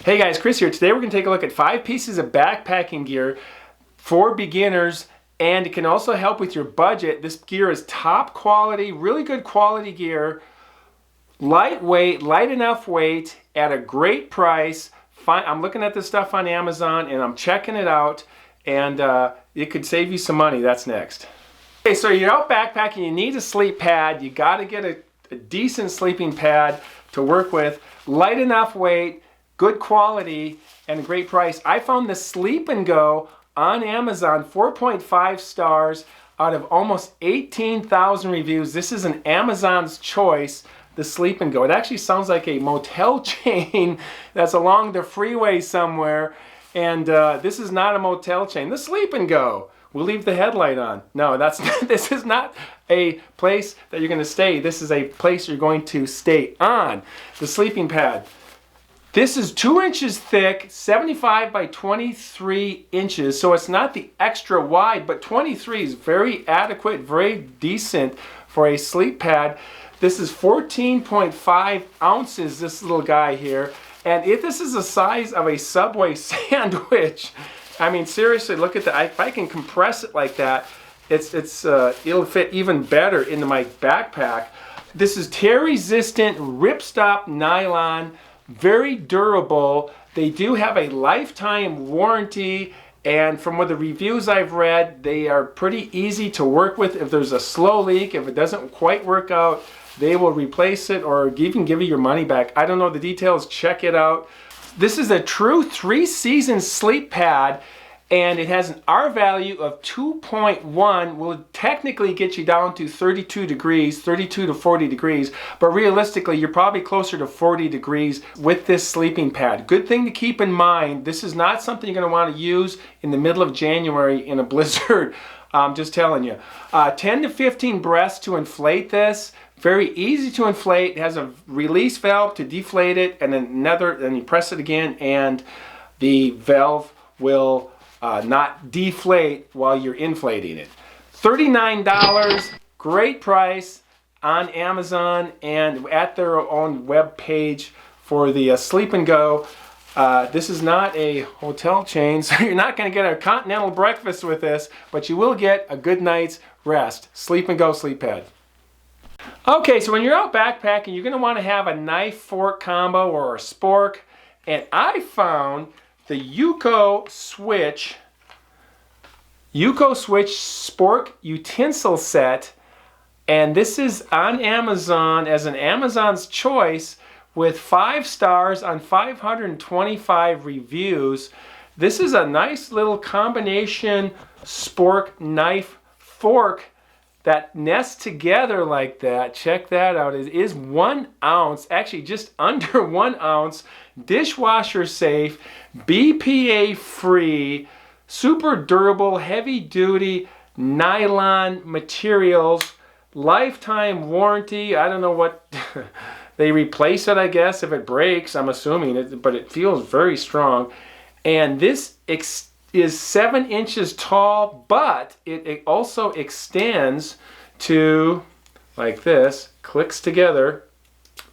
Hey guys, Chris here. Today we're going to take a look at 5 pieces of backpacking gear for beginners, and it can also help with your budget. This gear is top quality, really good quality gear, lightweight, light enough weight, at a great price. I'm looking at this stuff on Amazon and I'm checking it out, and it could save you some money. That's next. Okay, so you're out backpacking, you need a sleep pad. You got to get a decent sleeping pad to work with, light enough weight, good quality, and a great price. I found the Sleepingo on Amazon, 4.5 stars out of almost 18,000 reviews. This is an Amazon's choice, the Sleepingo. It actually sounds like a motel chain that's along the freeway somewhere, and this is not a motel chain. The Sleepingo. We'll leave the headlight on. No, that's not, this is not a place that you're going to stay. This is a place you're going to stay on. The sleeping pad. This is 2 inches thick, 75 by 23 inches, so it's not the extra wide, but 23 is very adequate, very decent for a sleep pad. This is 14.5 ounces, this little guy here, and if this is the size of a Subway sandwich, I mean, seriously, look at that. If I can compress it like that, it'll fit even better into my backpack. This is tear-resistant, ripstop nylon, very durable. They do have a lifetime warranty, and from what the reviews I've read, they are pretty easy to work with. If there's a slow leak, if it doesn't quite work out, they will replace it or even give you your money back. I don't know the details. Check it out. This is a true 3-season sleep pad, and it has an R value of 2.1, will technically get you down to 32 degrees, 32 to 40 degrees, but realistically you're probably closer to 40 degrees with this sleeping pad. Good thing to keep in mind, this is not something you're going to want to use in the middle of January in a blizzard. I'm just telling you. 10 to 15 breaths to inflate this. Very easy to inflate. It has a release valve to deflate it, and then you press it again, and the valve will not deflate while you're inflating it. $39, great price on Amazon and at their own web page for the Sleepingo. This is not a hotel chain, so you're not going to get a continental breakfast with this, but you will get a good night's rest. Sleepingo sleep pad. Okay, so when you're out backpacking, you're going to want to have a knife-fork combo or a spork, and I found the Yuko Switch Spork Utensil set, and this is on Amazon as an Amazon's choice with 5 stars on 525 reviews. This is a nice little combination spork knife fork that nests together like that. Check that out. It is 1 ounce, actually just under 1 ounce, dishwasher safe, BPA free, super durable, heavy duty nylon materials, lifetime warranty. I don't know what, they replace it I guess if it breaks, I'm assuming it, but it feels very strong. And this is 7 inches tall, but it also extends to, like this, clicks together,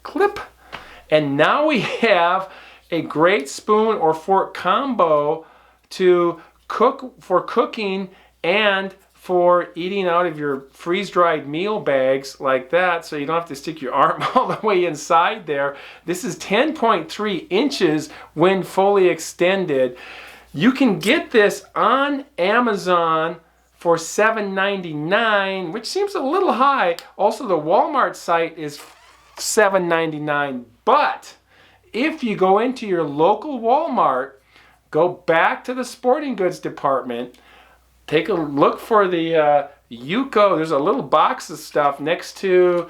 clip. And now we have a great spoon or fork combo to for cooking and for eating out of your freeze-dried meal bags like that, so you don't have to stick your arm all the way inside there. This is 10.3 inches when fully extended. You can get this on Amazon for $7.99, which seems a little high. Also, the Walmart site is $7.99. But if you go into your local Walmart, go back to the sporting goods department, take a look for the Yuko. There's a little box of stuff next to,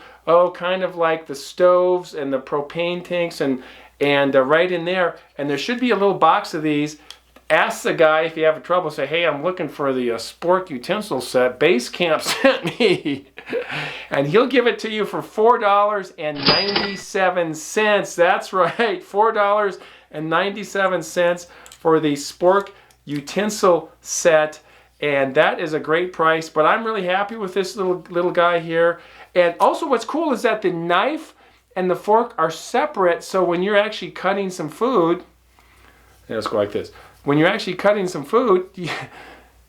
kind of like the stoves and the propane tanks, and right in there. And there should be a little box of these. Ask the guy if you have trouble. Say, hey, I'm looking for the Spork utensil set. Base Camp sent me. And he'll give it to you for $4.97. That's right, $4.97 for the Spork utensil set. And that is a great price. But I'm really happy with this little guy here. And also what's cool is that the knife and the fork are separate. So when you're actually cutting some food, let's go like this. When you're actually cutting some food,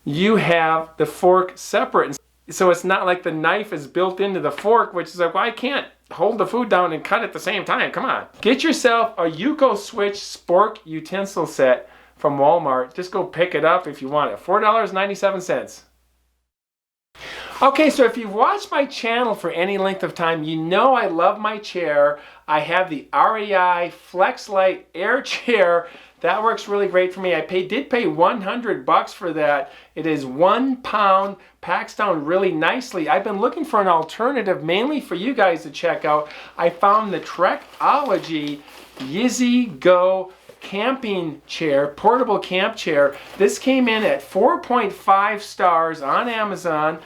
you have the fork separate. So it's not like the knife is built into the fork, which is like, well, I can't hold the food down and cut at the same time. Come on. Get yourself a Yuko Switch Spork utensil set from Walmart. Just go pick it up if you want it. $4.97. Okay, so if you've watched my channel for any length of time, you know I love my chair. I have the REI FlexLight Air Chair. That works really great for me. I did pay $100 for that. It is 1 pound, packs down really nicely. I've been looking for an alternative, mainly for you guys to check out. I found the Trekology YIZI Go camping chair, portable camp chair. This came in at 4.5 stars on Amazon,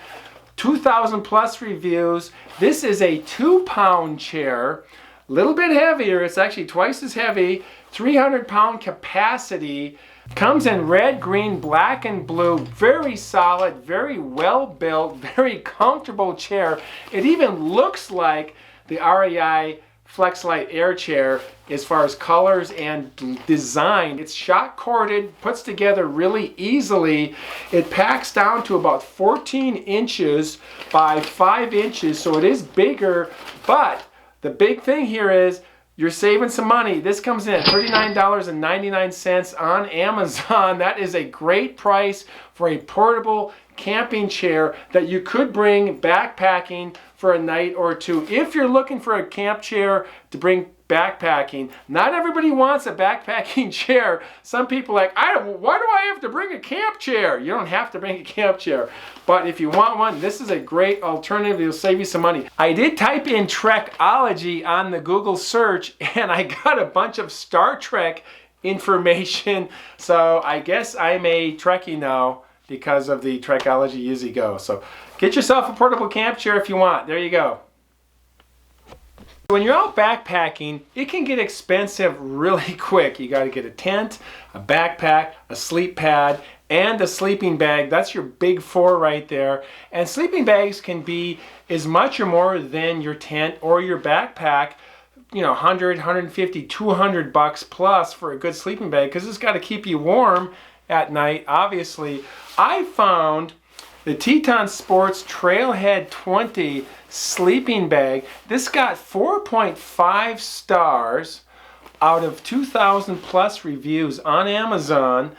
2,000 plus reviews. This is a 2 pound chair, a little bit heavier. It's actually twice as heavy, 300 pound capacity. Comes in red, green, black, and blue. Very solid, very well built, very comfortable chair. It even looks like the REI FlexLight Air Chair as far as colors and design. It's shock corded, puts together really easily. It packs down to about 14 inches by 5 inches, so it is bigger, but the big thing here is you're saving some money. This comes in at $39.99 on Amazon. That is a great price for a portable camping chair that you could bring backpacking for a night or two. If you're looking for a camp chair to bring backpacking, not everybody wants a backpacking chair. Some people are like, why do I have to bring a camp chair? You don't have to bring a camp chair. But if you want one, this is a great alternative. It'll save you some money. I did type in Trekology on the Google search and I got a bunch of Star Trek information. So I guess I'm a Trekkie now because of the Trekology YIZI Go. So get yourself a portable camp chair if you want. There you go. When you're out backpacking, it can get expensive really quick. You got to get a tent, a backpack, a sleep pad, and a sleeping bag. That's your big four right there. And sleeping bags can be as much or more than your tent or your backpack. You know, 100, 150, 200 bucks plus for a good sleeping bag because it's got to keep you warm at night. Obviously, I found the Teton Sports Trailhead 20 sleeping bag. This got 4.5 stars out of 2,000 plus reviews on Amazon.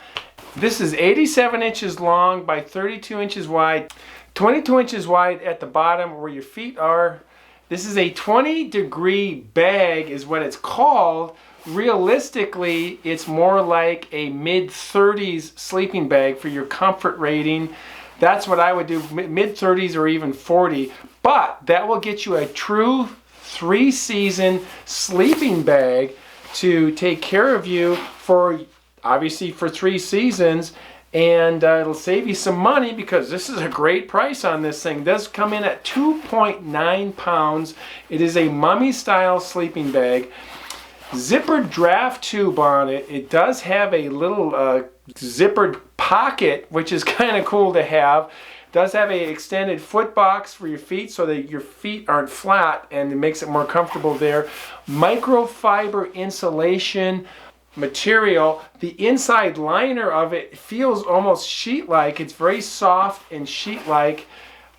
This is 87 inches long by 32 inches wide, 22 inches wide at the bottom where your feet are. This is a 20-degree bag is what it's called. Realistically, it's more like a mid-30s sleeping bag for your comfort rating. That's what I would do, mid-30s or even 40. But that will get you a true 3-season sleeping bag to take care of you for, obviously, for 3 seasons. And it'll save you some money because this is a great price on this thing. It does come in at 2.9 pounds. It is a mummy-style sleeping bag. Zippered draft tube on it. It does have a little zippered pocket, which is kind of cool to have. It does have a extended foot box for your feet so that your feet aren't flat and it makes it more comfortable there. Microfiber insulation material. The inside liner of it feels almost sheet-like. It's very soft and sheet-like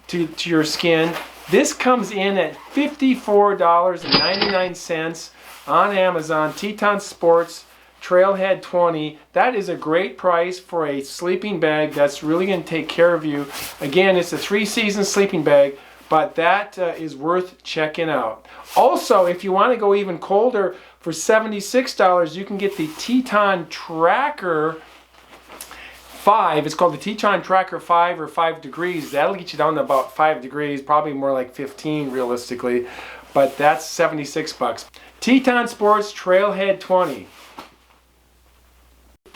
to your skin. This comes in at $54.99 on Amazon. Teton Sports Trailhead 20. That is a great price for a sleeping bag that's really going to take care of you. Again, it's a 3-season sleeping bag, but that is worth checking out. Also, if you want to go even colder, for $76, you can get the Teton Tracker 5. It's called the Teton Tracker 5 or 5 degrees. That'll get you down to about 5 degrees, probably more like 15 realistically, but that's 76 bucks. Teton Sports Trailhead 20.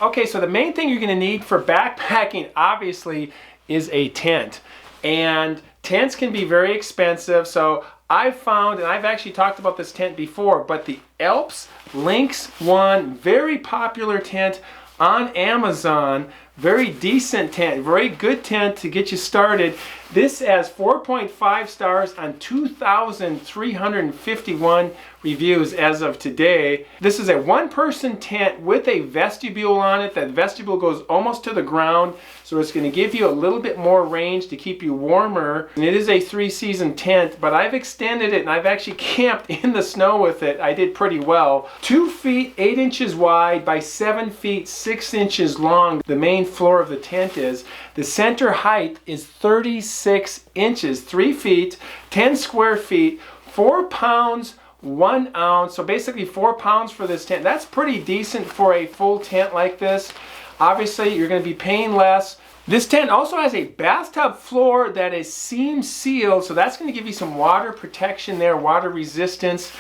Okay, so the main thing you're going to need for backpacking, obviously, is a tent. And tents can be very expensive, so I've found, and I've actually talked about this tent before, but the Alps Lynx one, very popular tent on Amazon, Very decent tent, very good tent to get you started. This has 4.5 stars on 2,351 reviews as of today. This is a one-person tent with a vestibule on it. That vestibule goes almost to the ground, so it's going to give you a little bit more range to keep you warmer. And it is a 3-season tent, but I've extended it and I've actually camped in the snow with it. I did pretty well. 2 feet 8 inches wide by 7 feet 6 inches long. The main floor of the tent is. The center height is 36 inches, 3 feet, 10 square feet, 4 pounds, 1 ounce. So basically 4 pounds for this tent. That's pretty decent for a full tent like this. Obviously, you're going to be paying less. This tent also has a bathtub floor that is seam sealed, so that's going to give you some water protection there, water resistance,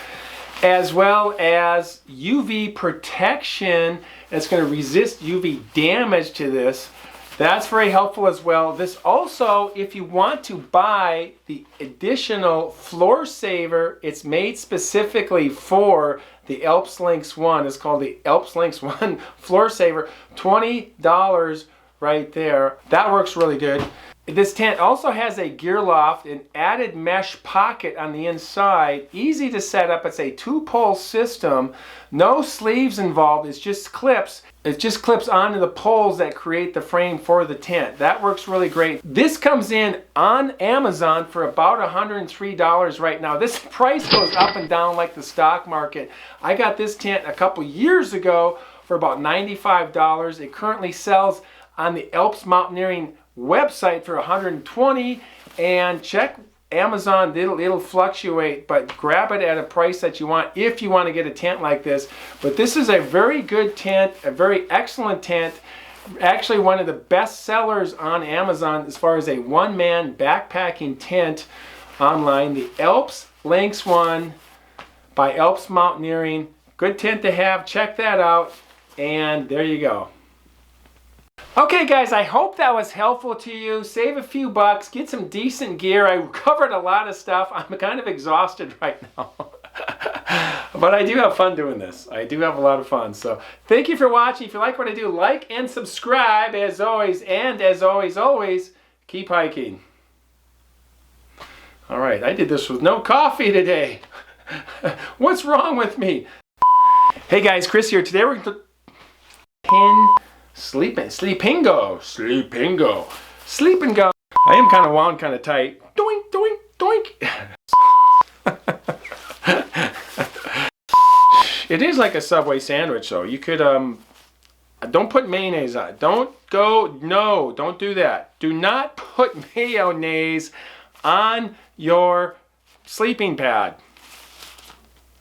as well as UV protection. It's going to resist UV damage to this. That's very helpful as well. This also, if you want to buy the additional floor saver, it's made specifically for the Alps Lynx 1. It's called the Alps Lynx 1 floor saver. $20 right there. That works really good. This tent also has a gear loft, an added mesh pocket on the inside. Easy to set up. It's a 2-pole system. No sleeves involved. It's just clips. It just clips onto the poles that create the frame for the tent. That works really great. This comes in on Amazon for about $103 right now. This price goes up and down like the stock market. I got this tent a couple years ago for about $95. It currently sells on the Alps Mountaineering website for $120, and check Amazon. It'll fluctuate, but grab it at a price that you want if you want to get a tent like this. But this is a very good tent, a very excellent tent. Actually, one of the best sellers on Amazon as far as a one-man backpacking tent online. The Alps Lynx 1 by Alps Mountaineering. Good tent to have. Check that out. And there you go. Okay guys, I hope that was helpful to you. Save a few bucks, get some decent gear. I covered a lot of stuff. I'm kind of exhausted right now. But I do have fun doing this. I do have a lot of fun. So thank you for watching. If you like what I do, like and subscribe as always. And as always, keep hiking. All right, I did this with no coffee today. What's wrong with me? Hey guys, Chris here. Today we're going to Sleepingo. I am kind of wound kind of tight. Doink, doink, doink. It is like a Subway sandwich though. You could, don't put mayonnaise on it. Don't do that. Do not put mayonnaise on your sleeping pad.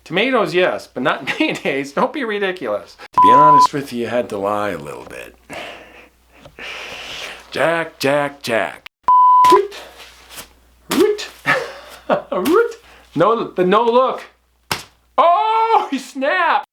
Tomatoes, yes, but not mayonnaise. Don't be ridiculous. To be honest with you, you had to lie a little bit. Jack. Root. No look. Oh, he snapped.